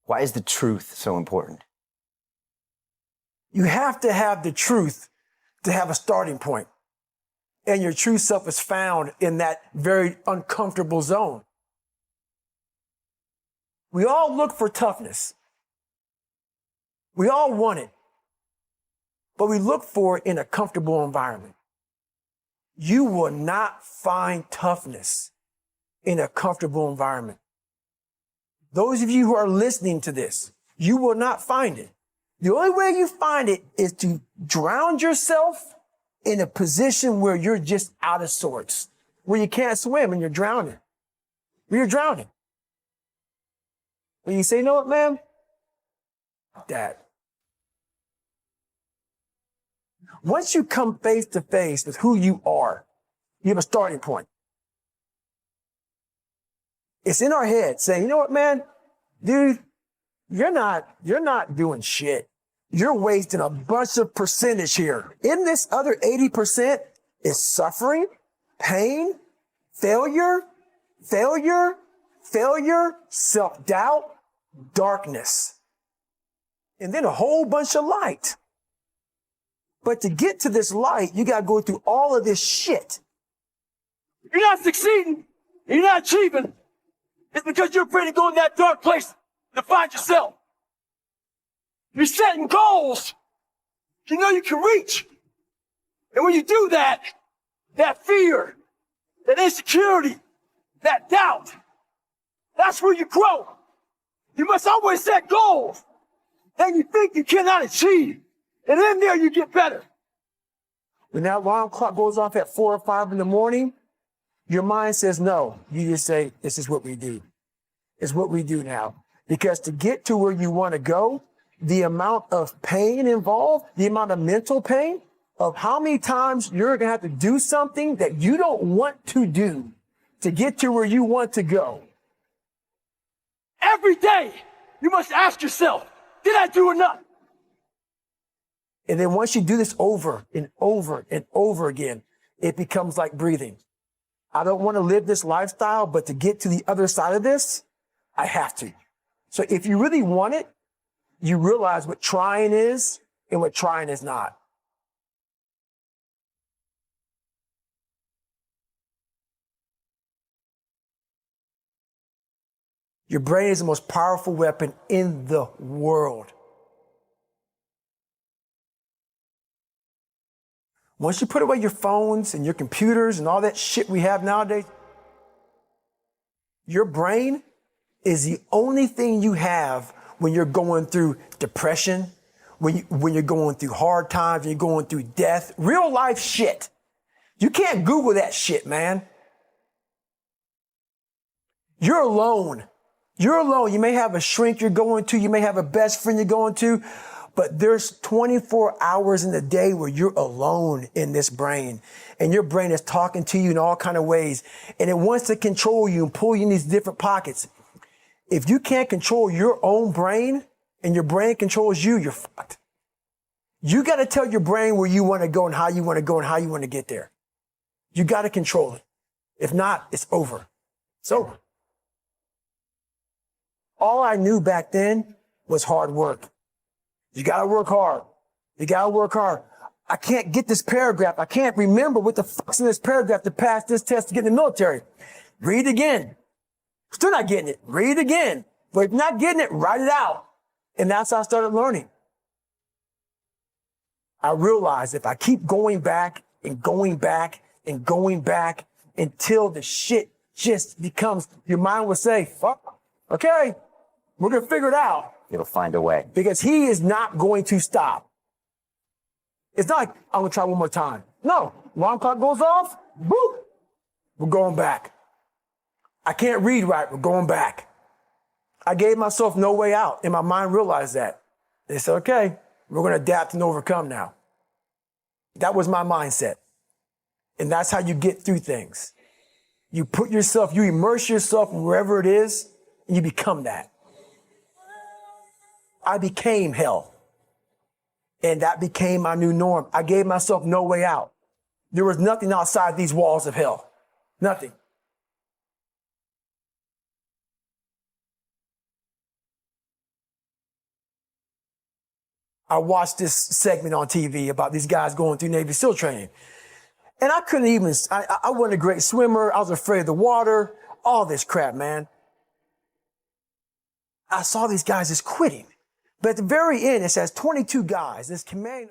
Why is the truth so important? You have to have the truth to have a starting point. And your true self is found in that very uncomfortable zone. We all look for toughness. We all want it. But we look for it in a comfortable environment. You will not find toughness in a comfortable environment. Those of you who are listening to this, you will not find it. The only way you find it is to drown yourself in a position where you're just out of sorts, where you can't swim and you're drowning. You're drowning. When you say, you know what, man? That. Once you come face to face with who you are, you have a starting point. It's in our head saying, you know what, man? Dude, you're not doing shit. You're wasting a bunch of percentage here. In this other 80% is suffering, pain, failure, self-doubt, darkness, and then a whole bunch of light. But to get to this light, you got to go through all of this shit. You're not succeeding. You're not achieving. It's because you're afraid to go in that dark place to find yourself. You're setting goals you know you can reach. And when you do that, that fear, that insecurity, that doubt, that's where you grow. You must always set goals that you think you cannot achieve. And in there you get better. When that alarm clock goes off at 4 or 5 in the morning, your mind says no. You just say, this is what we do. It's what we do now. Because to get to where you want to go, the amount of pain involved, the amount of mental pain of how many times you're going to have to do something that you don't want to do to get to where you want to go. Every day, you must ask yourself, did I do enough? And then once you do this over and over and over again, it becomes like breathing. I don't want to live this lifestyle, but to get to the other side of this, I have to. So if you really want it, you realize what trying is and what trying is not. Your brain is the most powerful weapon in the world. Once you put away your phones and your computers and all that shit we have nowadays, your brain is the only thing you have when you're going through depression, when you're going through hard times, when you're going through death, real life shit. You can't Google that shit, man. You're alone. You're alone. You may have a shrink you're going to. You may have a best friend you're going to. But there's 24 hours in the day where you're alone in this brain. And your brain is talking to you in all kinds of ways. And it wants to control you and pull you in these different pockets. If you can't control your own brain and your brain controls you, you're fucked. You got to tell your brain where you want to go and how you want to go and how you want to get there. You got to control it. If not, it's over. It's over. All I knew back then was hard work. You got to work hard. You got to work hard. I can't get this paragraph. I can't remember what the fuck's in this paragraph to pass this test to get in the military. Read again. Still not getting it. Read again. But if you're not getting it, write it out. And that's how I started learning. I realized if I keep going back and going back and going back until the shit just becomes, your mind will say, fuck, okay, we're going to figure it out. It'll find a way. Because he is not going to stop. It's not like, I'm going to try one more time. No. Alarm clock goes off, boop, we're going back. I can't read right, we're going back. I gave myself no way out, and my mind realized that. They said, okay, we're going to adapt and overcome now. That was my mindset. And that's how you get through things. You put yourself, you immerse yourself wherever it is, and you become that. I became hell. And that became my new norm. I gave myself no way out. There was nothing outside these walls of hell. Nothing. I watched this segment on TV about these guys going through Navy SEAL training. And I couldn't even, I wasn't a great swimmer. I was afraid of the water, all this crap, man. I saw these guys just quitting. But at the very end, it says 22 guys, this commanding